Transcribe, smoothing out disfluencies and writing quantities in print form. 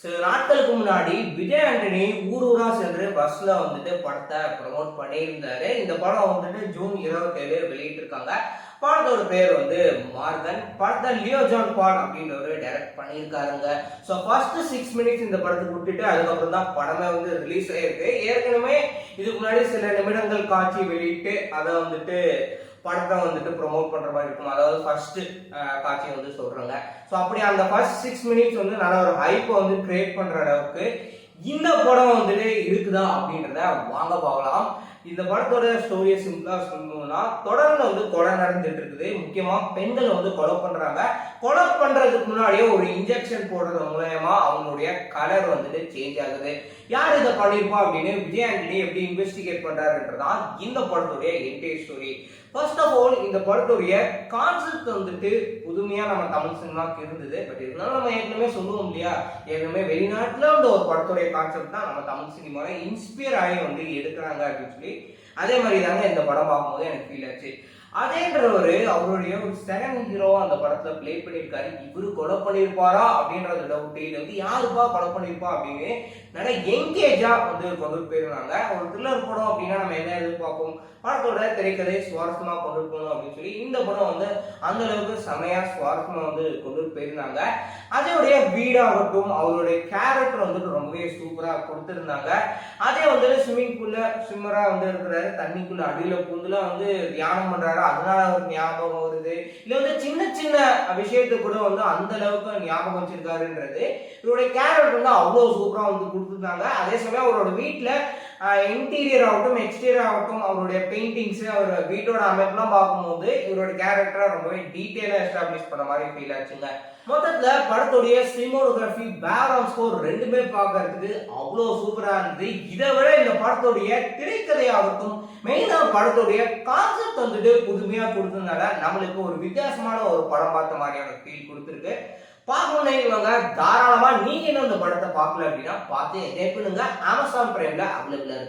சில நாட்களுக்கு முன்னாடி விஜய் ஆண்டனி ஊர் ஊரா சென்று பஸ்ல வந்துட்டு படத்தை ப்ரமோட் பண்ணியிருந்தாரு. இந்த படம் வந்துட்டு ஜூன் 27 வெளியிட்டு இருக்காங்க. படத்தோட பேர் வந்து மார்கன். படத்தை லியோ ஜான் பால் அப்படின்றவரு டைரக்ட் பண்ணியிருக்காருங்க. ஸோ ஃபர்ஸ்ட் 6 மினிட்ஸ் இந்த படத்துக்கு விட்டுட்டு அதுக்கப்புறம் தான் படமே வந்து ரிலீஸ் ஆயிருக்கு. ஏற்கனவே இதுக்கு முன்னாடி சில நிமிடங்கள் காட்சி வெளியிட்டு அதை வந்துட்டு படத்தை வந்துட்டு ப்ரொமோட் பண்ற மாதிரி இருக்கும். அதாவது ஃபர்ஸ்ட் காட்சி வந்து சொல்றாங்க. ஸோ அப்படி அந்த ஃபர்ஸ்ட் 6 மினிட்ஸ் வந்து நல்ல ஒரு ஹைப்பை வந்து கிரியேட் பண்ற அளவுக்கு இந்த படம் வந்துட்டு இருக்குதா அப்படின்றத வாங்க பார்க்கலாம். இந்த படத்தோட ஸ்டோரியை சிம்பிளா சொல்லணும்னா, தொடர்ந்து வந்து கொலை நடந்துட்டு இருக்குது. முக்கியமா பெண்கள் வந்து கொலை பண்றாங்க. கொலை பண்றதுக்கு முன்னாடியே ஒரு இன்ஜெக்ஷன் போடுறது மூலயமா அவங்களுடைய கலர் வந்துட்டு சேஞ்ச் ஆகுது. யார் இதை பண்ணிருப்பா அப்படின்னு விஜய் ஆண்டனி எப்படி இன்வெஸ்டிகேட் பண்றாருன்றதான் இந்த படத்துடைய entire story. First of all இந்த படத்துடைய கான்செப்ட் வந்துட்டு புதுமையா நம்ம தமிழ் சினிமாவுக்கு இருந்தது. பட் இருந்தாலும் நம்ம ஏற்கனவே சொல்லுவோம் இல்லையா, ஏற்கனவே வெளிநாட்டுல வந்து ஒரு படத்துடைய கான்செப்ட் தான் நம்ம தமிழ் சினிமாவை இன்ஸ்பயர் ஆகி வந்து எடுக்கிறாங்க அப்படின்னு சொல்லி அதே மாதிரி தாங்க இந்த படம் பார்க்கும்போது எனக்கு ஃபீல் ஆச்சு. அதேன்றவரு அவருடைய ஒரு செகண்ட் ஹீரோவா அந்த படத்துல பிளே பண்ணியிருக்காரு. இவரு கொலை பண்ணியிருப்பாரா அப்படின்றது டவுட். இது வந்து யாருப்பா கொலை பண்ணியிருப்பா அப்படின்னு நிறைய எங்கேஜா வந்து கொண்டு போயிருந்தாங்க. ஒரு த்ரில்லர் படம் அப்படின்னா நம்ம என்ன எதிர்பார்ப்போம், படத்தோட திரைக்கதை சுவாரஸ்யமா கொண்டு போகணும் அப்படின்னு சொல்லி இந்த படம் வந்து அந்த அளவுக்கு செமையா சுவாரஸ்யமா வந்து கொண்டு போயிருந்தாங்க. அதோடைய வீடாகட்டும் அவருடைய கேரக்டர் வந்துட்டு ரொம்பவே சூப்பரா கொடுத்திருந்தாங்க. அதே வந்து ஸ்விம்மிங் பூல்ல ஸ்விம்மரா வந்து இருக்கிறாரு, தண்ணிக்குள்ள அடியில பூந்துல வந்து தியானம் பண்றாரு, அதனால ஒரு ஞாபகம் வருது. இல்ல வந்து சின்ன சின்ன விஷயத்தை கூட வந்து அந்த அளவுக்கு ஞாபகம் வச்சிருக்காருன்றது இவருடைய கேரக்டர் வந்து அவ்வளவு சூப்பரா வந்து கொடுத்துருந்தாங்க. அதே சமயம் அவரோட வீட்டுல இன்டீரியர் ஆகட்டும் எக்ஸ்டீரியர் ஆகட்டும் அவருடைய பெயிண்டிங்ஸ் அவர் வீட்டோட அமைப்புலாம் பார்க்கும்போது இவரோட கேரக்டரை ரொம்பவே டீட்டெயிலா எஸ்டாப்ளிஷ் பண்ண மாதிரி ஃபீல் ஆச்சுங்க. மொத்தத்துல படத்துடைய சினிமோகிராஃபி பேக்ரவுண்ட் ஸ்கோர் ரெண்டுமே பார்க்கறதுக்கு அவ்வளோ சூப்பரா இருந்தது. இதை விட இந்த படத்துடைய திரைக்கதையாகட்டும் மெயினா படத்துடைய கான்செப்ட் வந்துட்டு புதுமையா கொடுத்ததுனால நம்மளுக்கு ஒரு வித்தியாசமான ஒரு படம் பார்த்த மாதிரியான ஃபீல் கொடுத்துருக்கு. பார்க்கணும்னு தாராளமா நீங்க இன்னும் இந்த படத்தை பார்க்கல அப்படின்னா பார்த்து என்ஜாய் பண்ணுங்க. அமேசான் பிரைம்ல அவைலபிளா இருக்கு.